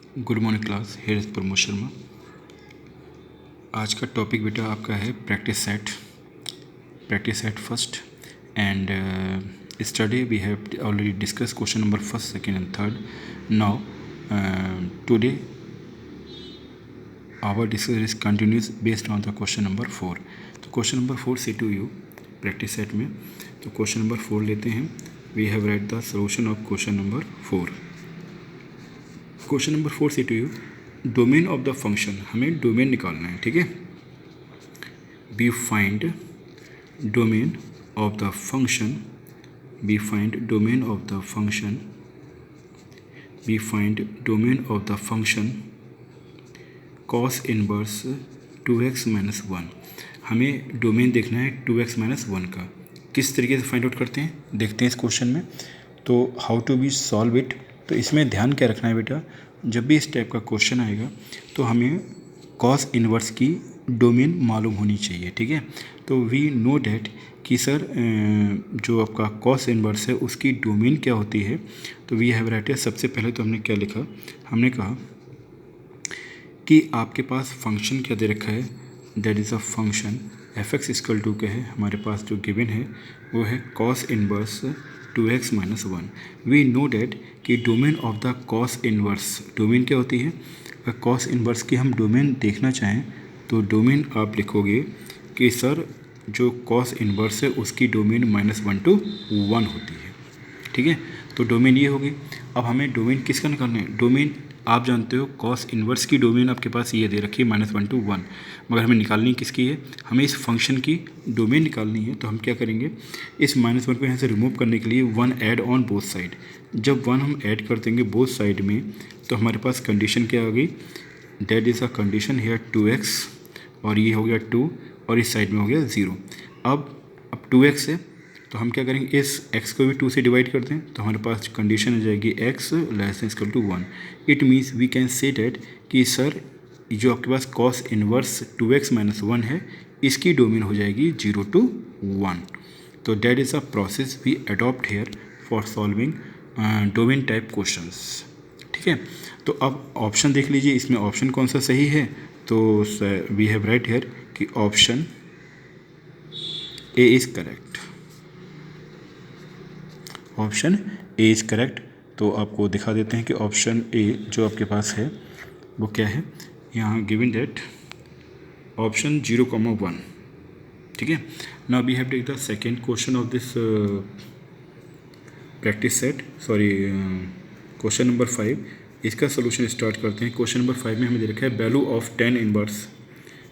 Good morning class, here is Pramod Sharma. आज का topic बेटा आपका है practice set first and study. We have already discuss question number first, second and third. Now today our discussion is continuous based on the question number 4। तो question number 4 से to you practice set में। तो question number 4 लेते हैं। We have write the solution of question number 4। Question number 4 से to you, domain of the function, हमें domain निकालना है, ठीक है। We find domain of the function, we find domain of the function, we find domain of the function cos inverse 2x minus 1। हमें domain देखना है 2x minus 1 का। किस तरीके से फाइंड आउट करते हैं देखते हैं इस क्वेश्चन में। तो how to be solve it. तो इसमें ध्यान क्या रखना है बेटा, जब भी इस टाइप का क्वेश्चन आएगा तो हमें कॉस इनवर्स की डोमेन मालूम होनी चाहिए, ठीक है। तो वी नो डैट कि सर जो आपका कॉस इनवर्स है उसकी डोमेन क्या होती है। तो वी हैव राइट। सबसे पहले तो हमने क्या लिखा, हमने कहा कि आपके पास फंक्शन क्या दे रखा है, that is a function f x equal to क्या है, हमारे पास जो गिवन है वो है cos inverse 2x minus 1। We know that कि domain of the cos inverse, domain क्या होती है, अगर कॉस इनवर्स की हम डोमेन देखना चाहें तो डोमेन आप लिखोगे कि सर जो कॉस इनवर्स है उसकी डोमेन -1 to 1 होती है, ठीक है। तो डोमेन ये होगी। अब हमें डोमेन किसका निकालना है, डोमेन आप जानते हो कॉस इनवर्स की डोमेन आपके पास ये दे रखी है -1 to 1, मगर हमें निकालनी किसकी है, हमें इस फंक्शन की डोमेन निकालनी है। तो हम क्या करेंगे, इस -1 को यहाँ से रिमूव करने के लिए 1 ऐड ऑन बोथ साइड। जब 1 हम ऐड कर देंगे बोथ साइड में तो हमारे पास कंडीशन क्या आ गई, that is a condition here 2x, और ये हो गया 2 और इस साइड में हो गया 0। अब 2x है तो हम क्या करेंगे, इस x को भी 2 से डिवाइड कर दें तो हमारे पास कंडीशन आ जाएगी x less than equal to 1। It means we can say that कि सर जो आपके पास कॉस इनवर्स 2x माइनस 1 है इसकी डोमेन हो जाएगी 0 to 1। तो that is a process we adopt here for solving domain type questions, ठीक है। तो अब ऑप्शन देख लीजिए, इसमें ऑप्शन कौन सा सही है। तो वी हैव राइट हेयर कि option A is correct, option A is correct. तो आपको दिखा देते हैं कि ऑप्शन ए जो आपके पास है वो क्या है, यहाँ गिवन डेट ऑप्शन 0,1, ठीक है। Now we have take the second question of this practice set, sorry question number 5। इसका सोल्यूशन स्टार्ट करते हैं। क्वेश्चन नंबर 5 में हमें दे रखा है वैल्यू ऑफ tan इनवर्स।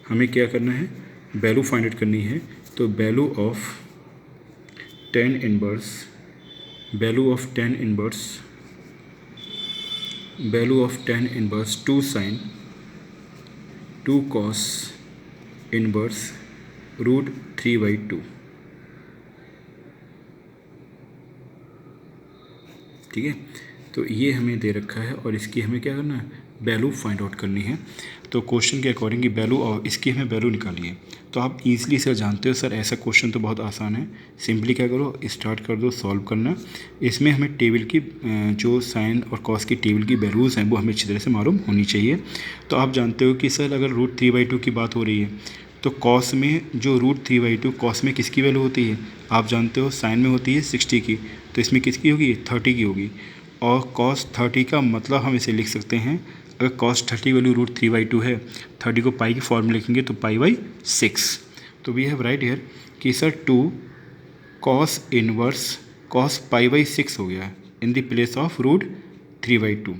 हमें क्या करना है, वैल्यू फाइंड आउट करनी है। तो value of tan inverse, value of tan inverse, value of tan inverse 2 sin 2 cos inverse √3/2, ठीक है। तो ये हमें दे रखा है और इसकी हमें क्या करना है, वैल्यू फाइंड आउट करनी है। तो क्वेश्चन के अकॉर्डिंग वैल्यू और इसकी हमें वैल्यू निकालिए। तो आप इजीली सर जानते हो सर ऐसा क्वेश्चन तो बहुत आसान है। सिंपली क्या करो, स्टार्ट कर दो सॉल्व करना। इसमें हमें टेबल की जो साइन और कॉस की टेबल की वैल्यूज़ हैं वो हमें अच्छी तरह से मालूम होनी चाहिए। तो आप जानते हो कि सर अगर √3/2 की बात हो रही है तो कॉस में जो √3/2 कॉस में किसकी वैल्यू होती है, आप जानते हो साइन में होती है 60 की, तो इसमें किसकी होगी, 30 की होगी। और cos 30 का मतलब हम इसे लिख सकते हैं, अगर cos 30 वैल्यू √3/2 है, 30 को पाई की फॉर्म में लिखेंगे तो π/6। तो वी हैव राइट हेयर कि सर 2 cos इनवर्स cos π/6 हो गया इन द प्लेस ऑफ √3/2।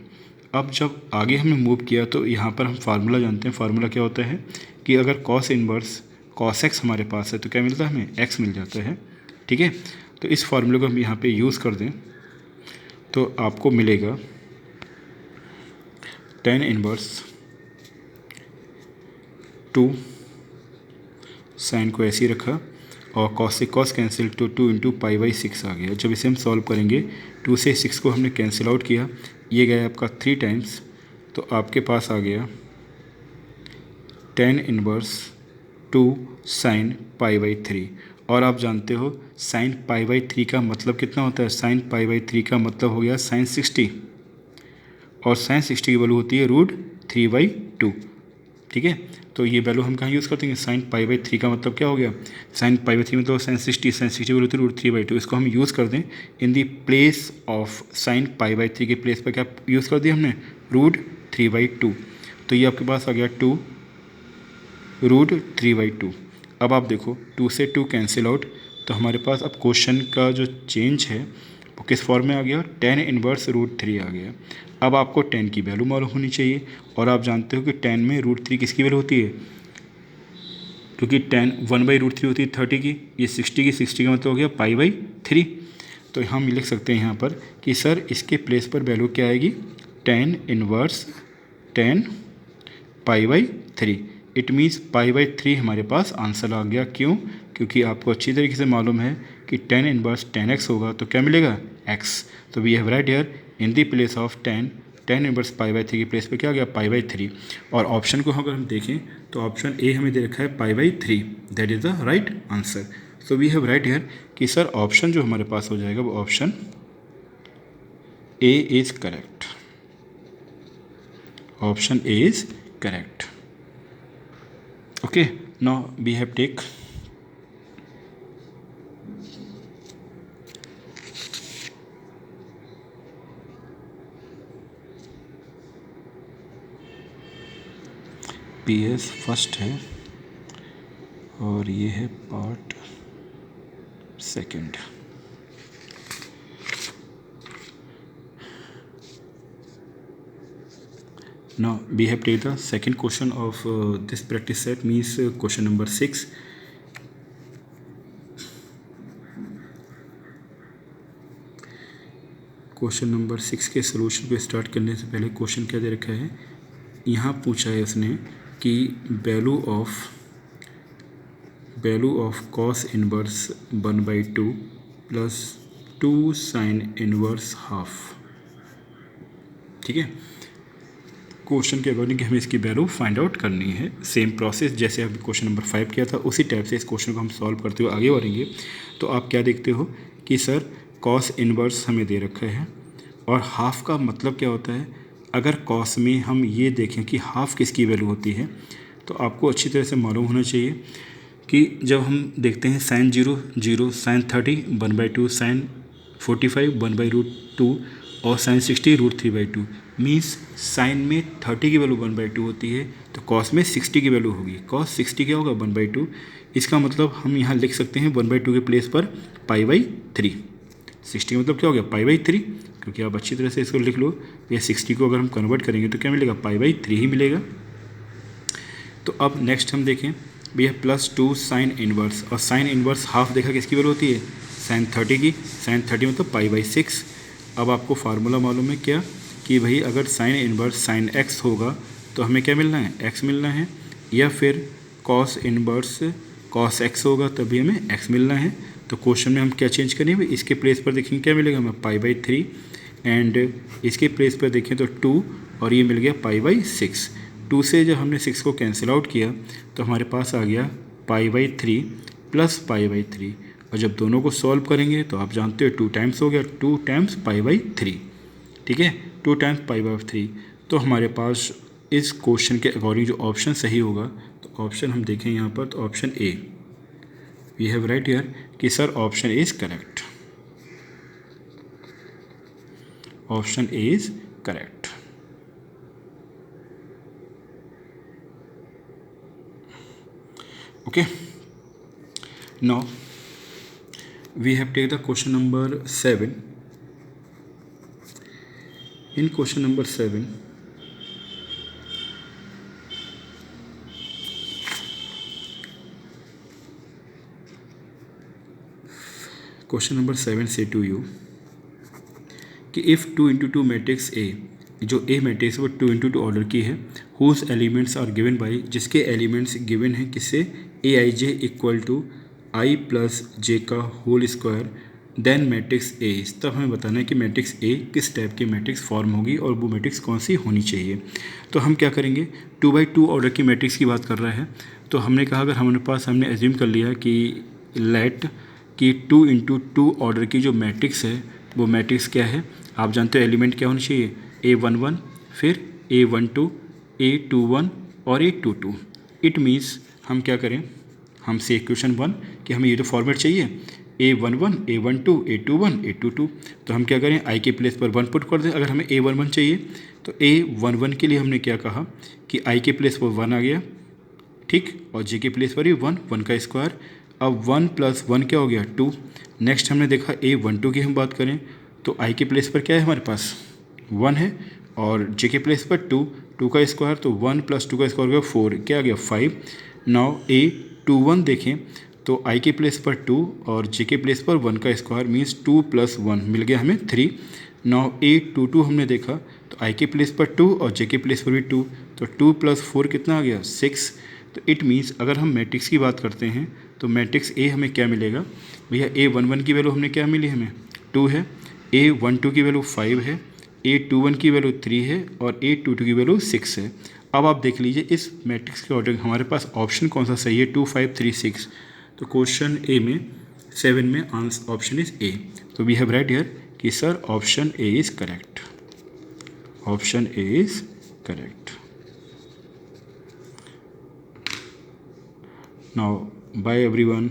अब जब आगे हमने मूव किया तो यहाँ पर हम फार्मूला जानते हैं। फार्मूला क्या होता है कि अगर cos इनवर्स cos x हमारे पास है तो क्या मिलता है, हमें x मिल जाता है, ठीक है। तो इस फार्मूले को हम यहाँ पे यूज़ कर दें तो आपको मिलेगा tan इनवर्स 2 साइन को ऐसे ही रखा और cos से cos कैंसिल तो 2 × π/6 आ गया। जब इसे हम सॉल्व करेंगे 2 से 6 को हमने कैंसिल आउट किया, ये गया आपका 3 टाइम्स, तो आपके पास आ गया tan इनवर्स 2 साइन π/3। और आप जानते हो साइन π/3 का मतलब कितना होता है, साइन π/3 का मतलब हो गया साइन 60, और साइन 60 की वैल्यू होती है √3/2। ठीक है, तो ये वैल्यू हम कहाँ यूज़ करते हैं, साइन π/3 का मतलब क्या हो गया, साइन π/3 मतलब साइन 60 वैल्यू होती है √3/2। इसको हम यूज़ कर दें इन दी प्लेस ऑफ साइन π/3 के प्लेस पर क्या यूज़ कर दिया हमने, √3/2। तो ये आपके पास आ गया 2 √3/2। अब आप देखो 2 से 2 कैंसिल आउट, तो हमारे पास अब क्वेश्चन का जो चेंज है वो किस फॉर्म में आ गया, tan इनवर्स √3 आ गया। अब आपको tan की वैल्यू मालूम होनी चाहिए, और आप जानते हो कि tan में √3 किसकी वैल्यू होती है, क्योंकि tan 1/√3 होती है 30 की, ये 60 का मतलब हो गया π/3। तो हम लिख सकते हैं यहाँ पर कि सर इसके प्लेस पर वैल्यू क्या आएगी, tan inverse tan π/3। It means π/3 हमारे पास आंसर आ गया। क्यों, क्योंकि आपको अच्छी तरीके से मालूम है कि tan इनवर्स tan x होगा, तो क्या मिलेगा, x। तो we have write here in the place of tan inverse π/3 की प्लेस पे क्या आ गया, π/3। और ऑप्शन को अगर हम देखें तो ऑप्शन ए हमें दे रखा है π/3, that is the right answer. So we have write here कि सर ऑप्शन जो हमारे पास हो जाएगा वो option A is correct, option A is correct. Okay, now we have take PS first है और ये है part second. Now we have take the second question of this practice set, means question number 6. Question number 6 के solution को start करने से पहले question क्या दे रखा है, यहाँ पूछा है उसने कि value of cos inverse 1/2 plus 2 sine inverse half. ठीक है, क्वेश्चन के अकॉर्डिंग हमें इसकी वैल्यू फाइंड आउट करनी है। सेम प्रोसेस जैसे अभी क्वेश्चन नंबर 5 किया था, उसी टाइप से इस क्वेश्चन को हम सॉल्व करते हुए आगे बढ़ेंगे। तो आप क्या देखते हो कि सर कॉस इनवर्स हमें दे रखा है, और हाफ का मतलब क्या होता है, अगर कॉस में हम ये देखें कि हाफ किसकी वैल्यू होती है, तो आपको अच्छी तरह से मालूम होना चाहिए कि जब हम देखते हैं साइन 0 साइन 30 1/2 साइन 45 1/√2 और साइन 60 √3/2। मीन्स साइन में 30 की वैल्यू 1/2 होती है, तो कॉस में 60 की वैल्यू होगी। कॉस 60 क्या होगा, 1/2। इसका मतलब हम यहाँ लिख सकते हैं 1/2 के प्लेस पर π/3। 60 का मतलब क्या हो गया, π/3, क्योंकि आप अच्छी तरह से इसको लिख लो। या 60 को अगर हम कन्वर्ट करेंगे तो क्या मिलेगा, π/3 ही मिलेगा। तो अब नेक्स्ट हम देखें भैया +2 साइन इनवर्स, और साइन इनवर्स हाफ देखा किसकी वैल्यू होती है, साइन 30 की। साइन 30 मतलब π/6। अब आपको फार्मूला मालूम है क्या, कि भाई अगर साइन इनवर्स साइन x होगा तो हमें क्या मिलना है, x मिलना है, या फिर कॉस इनवर्स कॉस x होगा तभी हमें x मिलना है। तो क्वेश्चन में हम क्या चेंज करेंगे, इसके प्लेस पर देखेंगे क्या मिलेगा हमें, π/3, एंड इसके प्लेस पर देखें तो 2, और ये मिल गया π/6। 2 से जब हमने 6 को कैंसिल आउट किया तो हमारे पास आ गया π/3 प्लस π/3, और जब दोनों को सॉल्व करेंगे तो आप जानते हो 2 टाइम्स हो गया, 2 टाइम्स π/3। ठीक है, 2 टाइम्स π/3। तो हमारे पास इस क्वेश्चन के अकॉर्डिंग जो ऑप्शन सही होगा, तो ऑप्शन हम देखें यहाँ पर, तो option A we have write here कि sir option A is correct, option A is correct. Okay, now we have take the question number 7. In question number 7, question number 7 say to you कि if 2 into 2 matrix A, जो A matrix है वो 2 into 2 order की है, whose elements are given by, जिसके elements given है किससे, aij equal to i plus j का whole square, then matrix A। तब हमें बताना है कि मैट्रिक्स A किस टाइप की मैट्रिक्स फॉर्म होगी और वो मैट्रिक्स कौन सी होनी चाहिए। तो हम क्या करेंगे, 2/2 ऑर्डर की मैट्रिक्स की बात कर रहा है, तो हमने कहा अगर हमारे पास हमने एज्यूम कर लिया कि लेट कि 2 into 2 ऑर्डर की जो मैट्रिक्स है वो मैट्रिक्स क्या है, आप जानते हो एलिमेंट क्या होना चाहिए, A11 फिर A12, A21 और A22। इट मीन्स हम क्या करें, हमसे इक्वेशन 1 कि हमें ये तो फॉर्मेट चाहिए A11, A12, A21, A22। तो हम क्या करें, आई के प्लेस पर 1 पुट कर दें। अगर हमें A11 चाहिए तो A11 के लिए हमने क्या कहा कि आई के प्लेस पर 1 आ गया, ठीक, और जे के प्लेस पर भी 1, 1 का स्क्वायर। अब 1 + 1 क्या हो गया, 2। नेक्स्ट हमने देखा A12 की हम बात करें तो आई के प्लेस पर क्या है हमारे पास 1 है, और जे के प्लेस पर 2, 2 का स्क्वायर, तो 1 + 2 का स्क्वायर हो गया 4, क्या आ गया 5। नाउ A21 देखें तो आई के प्लेस पर 2 और जे के प्लेस पर 1 का स्क्वायर मीन्स 2 + 1 मिल गया हमें 3। नाउ A22 हमने देखा तो आई के प्लेस पर 2 और जे के प्लेस पर भी 2, तो 2 + 4 कितना आ गया 6। तो इट मीन्स अगर हम मैट्रिक्स की बात करते हैं तो मैट्रिक्स ए हमें क्या मिलेगा भैया, A11 की वैल्यू हमने क्या मिली, हमें 2 है, A12 की वैल्यू 5 है, A21 की वैल्यू 3 है और A22 की वैल्यू 6 है। अब आप देख लीजिए इस मैट्रिक्स के ऑर्डर हमारे पास ऑप्शन कौन सा सही है, 2, 5, 3, 6। तो क्वेश्चन ए में 7 में आंसर ऑप्शन इज ए। तो वी हैव राइट हियर कि sir option A is correct, option A is correct. Now bye everyone.